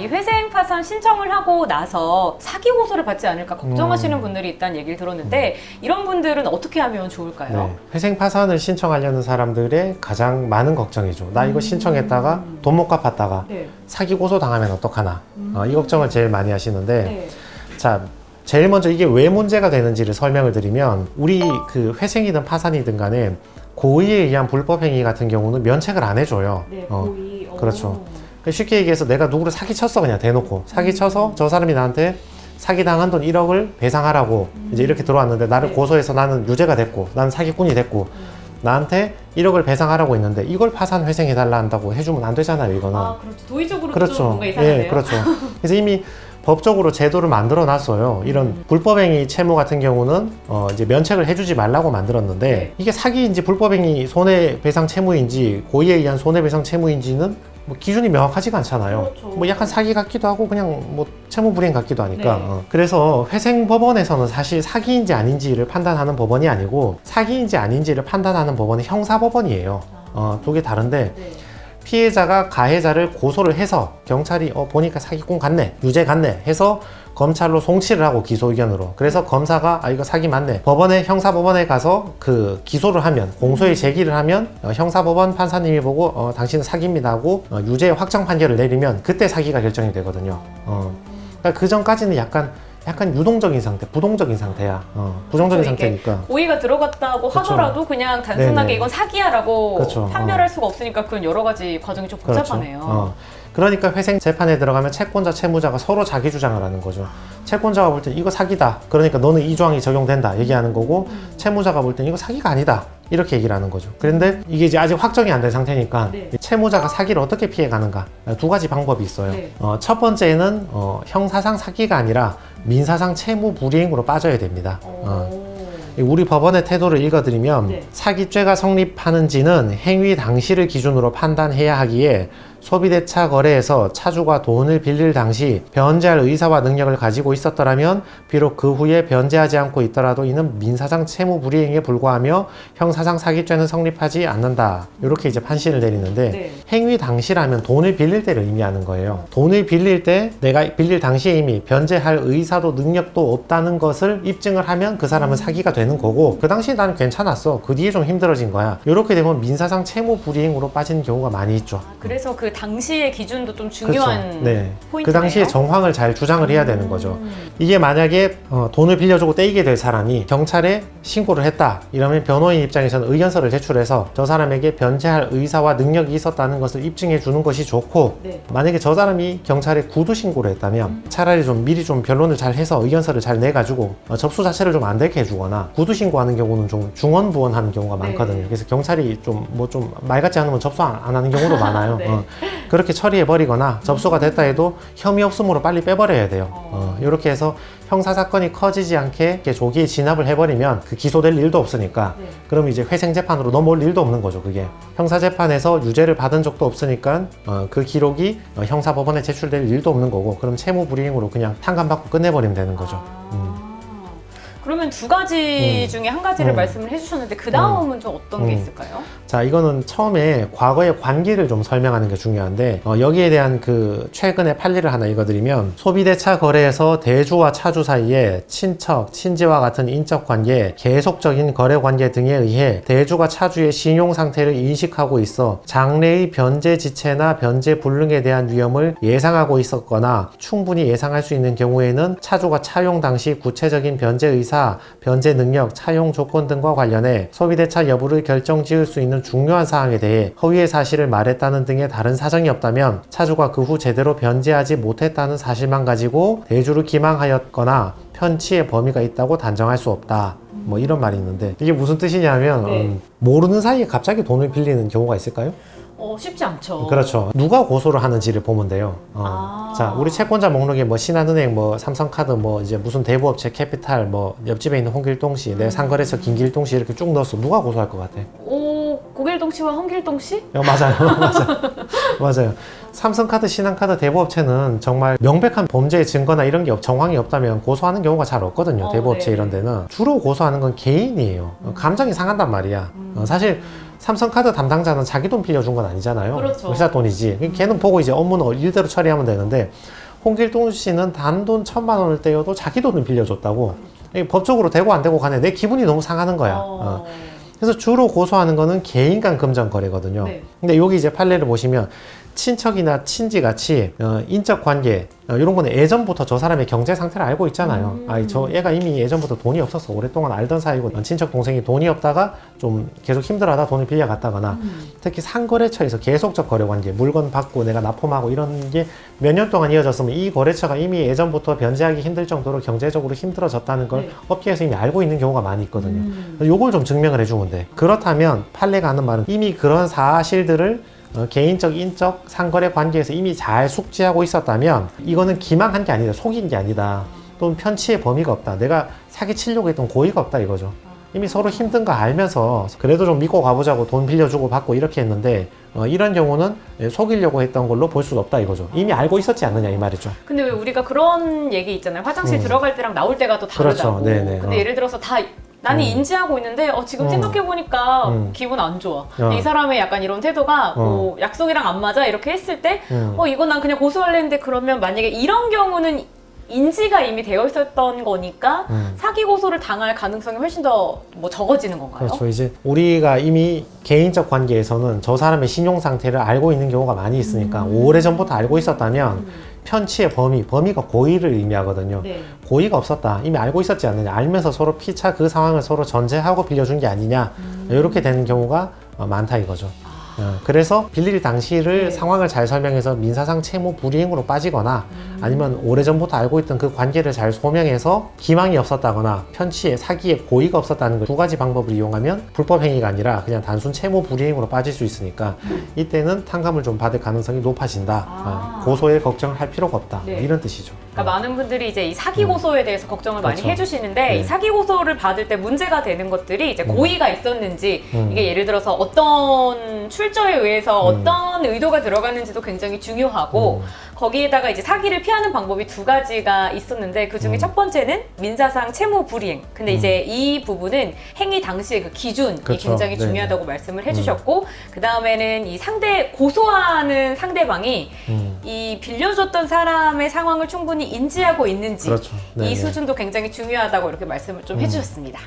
이 회생 파산 신청을 하고 나서 사기 고소를 받지 않을까 걱정하시는 분들이 있다는 얘기를 들었는데 이런 분들은 어떻게 하면 좋을까요? 네. 회생 파산을 신청하려는 사람들의 가장 많은 걱정이죠. 나 이거 신청했다가 돈 못 갚았다가 네. 사기 고소 당하면 어떡하나. 이 걱정을 제일 많이 하시는데 네. 자, 제일 먼저 이게 왜 문제가 되는지를 설명을 드리면 우리 그 회생이든 파산이든 간에 고의에 의한 불법 행위 같은 경우는 면책을 안 해줘요. 네, 고의. 그렇죠. 쉽게 얘기해서 내가 누구를 사기쳤어 그냥 대놓고 사기쳐서 저 사람이 나한테 사기당한 돈 1억을 배상하라고 이제 이렇게 들어왔는데 나를 네. 고소해서 나는 유죄가 됐고 나는 사기꾼이 됐고 나한테 1억을 배상하라고 했는데 이걸 파산 회생해달라 한다고 해주면 안 되잖아요 이거는. 아, 그렇죠. 도의적으로 그렇죠. 좀 뭔가 이상하네요. 예, 그렇죠. 그래서 이미 법적으로 제도를 만들어 놨어요. 이런 불법행위 채무 같은 경우는 이제 면책을 해주지 말라고 만들었는데 네. 이게 사기인지 불법행위 손해배상 채무인지 고의에 의한 손해배상 채무인지는 뭐 기준이 명확하지가 않잖아요. 그렇죠. 뭐 약간 사기 같기도 하고 그냥 뭐 채무 불이행 같기도 하니까. 네. 그래서 회생법원에서는 사실 사기인지 아닌지를 판단하는 법원이 아니고 사기인지 아닌지를 판단하는 법원은 형사법원이에요. 두 개 다른데 네. 피해자가 가해자를 고소를 해서 경찰이 보니까 사기꾼 같네, 유죄 같네 해서 검찰로 송치를 하고 기소 의견으로. 그래서 검사가 이거 사기 맞네. 법원에 형사법원에 가서 그 기소를 하면 공소에 제기를 하면 형사법원 판사님이 보고 당신은 사기입니다 하고 유죄 확정 판결을 내리면 그때 사기가 결정이 되거든요. 그러니까 그 전까지는 약간 유동적인 상태, 부동적인 상태야. 부정적인 그렇죠, 이게 상태니까. 고의가 들어갔다고 그렇죠. 하더라도 그냥 단순하게 네네. 이건 사기야라고 그렇죠. 판별할 수가 없으니까 그건 여러 가지 과정이 좀 복잡하네요. 그렇죠. 그러니까 회생 재판에 들어가면 채권자, 채무자가 서로 자기 주장을 하는 거죠. 채권자가 볼 땐 이거 사기다. 그러니까 너는 이 조항이 적용된다. 얘기하는 거고 채무자가 볼 땐 이거 사기가 아니다. 이렇게 얘기를 하는 거죠. 그런데 이게 이제 아직 확정이 안 된 상태니까 네. 채무자가 사기를 어떻게 피해 가는가? 두 가지 방법이 있어요. 네. 첫 번째는 형사상 사기가 아니라 민사상 채무 불이행으로 빠져야 됩니다. 우리 법원의 태도를 읽어드리면 네. 사기죄가 성립하는지는 행위 당시를 기준으로 판단해야 하기에 소비대차 거래에서 차주가 돈을 빌릴 당시 변제할 의사와 능력을 가지고 있었더라면 비록 그 후에 변제하지 않고 있더라도 이는 민사상 채무 불이행에 불과하며 형사상 사기죄는 성립하지 않는다. 이렇게 이제 판시를 내리는데 네. 행위 당시라면 돈을 빌릴 때를 의미하는 거예요. 돈을 빌릴 때 내가 빌릴 당시에 이미 변제할 의사도 능력도 없다는 것을 입증을 하면 그 사람은 사기가 되는 거고 그 당시에 나는 괜찮았어. 그 뒤에 좀 힘들어진 거야. 이렇게 되면 민사상 채무 불이행으로 빠지는 경우가 많이 있죠. 그래서 그 당시의 기준도 좀 중요한 그렇죠. 네. 포인트네요. 그 당시에 정황을 잘 주장을 해야 되는 거죠. 이게 만약에 돈을 빌려주고 떼이게 될 사람이 경찰에 신고를 했다 이러면 변호인 입장에서는 의견서를 제출해서 저 사람에게 변제할 의사와 능력이 있었다는 것을 입증해 주는 것이 좋고 네. 만약에 저 사람이 경찰에 구두 신고를 했다면 차라리 좀 미리 좀 변론을 잘 해서 의견서를 잘 내가지고 접수 자체를 좀 안 되게 해주거나 구두 신고하는 경우는 좀 중언부언하는 경우가 많거든요. 네. 그래서 경찰이 좀 말 같지 않으면 접수 안 하는 경우도 많아요. 네. 그렇게 처리해버리거나 접수가 됐다 해도 혐의 없음으로 빨리 빼버려야 돼요. 이렇게 해서 형사사건이 커지지 않게 이렇게 조기에 진압을 해버리면 그 기소될 일도 없으니까 네. 그럼 이제 회생재판으로 넘어올 일도 없는 거죠. 그게 형사재판에서 유죄를 받은 적도 없으니까 그 기록이 형사법원에 제출될 일도 없는 거고 그럼 채무불이행으로 그냥 탕감받고 끝내버리면 되는 거죠. 그러면 두 가지 중에 한 가지를 말씀을 해주셨는데 그 다음은 좀 어떤 게 있을까요? 자, 이거는 처음에 과거의 관계를 좀 설명하는 게 중요한데 여기에 대한 그 최근의 판례를 하나 읽어드리면 소비대차 거래에서 대주와 차주 사이에 친척, 친지와 같은 인적 관계, 계속적인 거래 관계 등에 의해 대주가 차주의 신용 상태를 인식하고 있어 장래의 변제 지체나 변제 불능에 대한 위험을 예상하고 있었거나 충분히 예상할 수 있는 경우에는 차주가 차용 당시 구체적인 변제 의사, 변제 능력, 차용 조건 등과 관련해 소비대차 여부를 결정지을 수 있는 중요한 사항에 대해 허위의 사실을 말했다는 등의 다른 사정이 없다면 차주가 그 후 제대로 변제하지 못했다는 사실만 가지고 대주를 기망하였거나 편취의 범위가 있다고 단정할 수 없다. 뭐 이런 말이 있는데 이게 무슨 뜻이냐면 네. 모르는 사이에 갑자기 돈을 빌리는 경우가 있을까요? 쉽지 않죠. 그렇죠. 누가 고소를 하는지를 보면 돼요. 아. 자, 우리 채권자 목록에 뭐 신한은행, 뭐 삼성카드, 뭐 이제 무슨 대부업체 캐피탈, 뭐 옆집에 있는 홍길동씨, 내 상거래처 김길동씨 이렇게 쭉 넣었어. 누가 고소할 것 같아? 고길동 씨와 홍길동 씨? 맞아요. 맞아요. 삼성카드, 신한카드, 대부업체는 정말 명백한 범죄의 증거나 이런 게 정황이 없다면 고소하는 경우가 잘 없거든요. 대부업체 네. 이런 데는. 주로 고소하는 건 개인이에요. 감정이 상한단 말이야. 사실 삼성카드 담당자는 자기 돈 빌려준 건 아니잖아요. 그렇죠. 회사 돈이지. 걔는 보고 이제 업무는 일대로 처리하면 되는데 홍길동 씨는 단돈 1,000만 원을 떼어도 자기 돈을 빌려줬다고. 이게 법적으로 되고 안 되고 간에 내 기분이 너무 상하는 거야. 그래서 주로 고소하는 거는 개인 간 금전 거래거든요. 네. 근데 여기 이제 판례를 보시면 친척이나 친지 같이 인적 관계 이런 거는 예전부터 저 사람의 경제 상태를 알고 있잖아요. 저 얘가 이미 예전부터 돈이 없었어. 오랫동안 알던 사이고 친척 동생이 돈이 없다가 좀 계속 힘들어하다 돈을 빌려갔다거나 특히 상거래처에서 계속적 거래 관계 물건 받고 내가 납품하고 이런 게 몇 년 동안 이어졌으면 이 거래처가 이미 예전부터 변제하기 힘들 정도로 경제적으로 힘들어졌다는 걸 네. 업계에서 이미 알고 있는 경우가 많이 있거든요. 요걸 좀 증명을 해주면 돼. 그렇다면 판례가 하는 말은 이미 그런 사실들을 개인적, 인적, 상거래 관계에서 이미 잘 숙지하고 있었다면 이거는 기망한 게 아니다. 속인 게 아니다. 또는 편취의 범위가 없다. 내가 사기치려고 했던 고의가 없다 이거죠. 이미 서로 힘든 거 알면서 그래도 좀 믿고 가보자고 돈 빌려주고 받고 이렇게 했는데 이런 경우는 속이려고 했던 걸로 볼 수도 없다 이거죠. 이미 알고 있었지 않느냐 이 말이죠. 근데 왜 우리가 그런 얘기 있잖아요. 화장실 들어갈 때랑 나올 때가 또 다르다고. 그렇죠. 네네. 근데 예를 들어서 다 나는 인지하고 있는데 지금 생각해보니까 기분 안 좋아. 이 사람의 약간 이런 태도가 뭐 약속이랑 안 맞아 이렇게 했을 때 이건 난 그냥 고소할래 했는데 그러면 만약에 이런 경우는 인지가 이미 되어 있었던 거니까 사기 고소를 당할 가능성이 훨씬 더 뭐 적어지는 건가요? 그렇죠. 이제 우리가 이미 개인적 관계에서는 저 사람의 신용 상태를 알고 있는 경우가 많이 있으니까 오래전부터 알고 있었다면 편취의 범위가 고의를 의미하거든요. 네. 고의가 없었다. 이미 알고 있었지 않느냐. 알면서 서로 피차 그 상황을 서로 전제하고 빌려준 게 아니냐. 이렇게 되는 경우가 많다 이거죠. 그래서 빌릴 당시를 상황을 잘 설명해서 민사상 채무 불이행으로 빠지거나 아니면 오래전부터 알고 있던 그 관계를 잘 소명해서 기망이 없었다거나 편취에 사기에 고의가 없었다는 걸 두 가지 방법을 이용하면 불법 행위가 아니라 그냥 단순 채무 불이행으로 빠질 수 있으니까 이때는 탕감을 좀 받을 가능성이 높아진다. 고소에 걱정을 할 필요가 없다. 네. 이런 뜻이죠. 그러니까 많은 분들이 이제 이 사기 고소에 대해서 걱정을 많이 그렇죠. 해주시는데 네. 이 사기 고소를 받을 때 문제가 되는 것들이 이제 고의가 있었는지 이게 예를 들어서 어떤 출처에 의해서 어떤 의도가 들어갔는지도 굉장히 중요하고 거기에다가 이제 사기를 피하는 방법이 두 가지가 있었는데 그 중에 첫 번째는 민사상 채무 불이행. 근데 이제 이 부분은 행위 당시의 그 기준이 그렇죠. 굉장히 네네. 중요하다고 말씀을 해주셨고 그 다음에는 이 고소하는 상대방이 이 빌려줬던 사람의 상황을 충분히 인지하고 있는지 그렇죠. 이 네네. 수준도 굉장히 중요하다고 이렇게 말씀을 좀 해주셨습니다.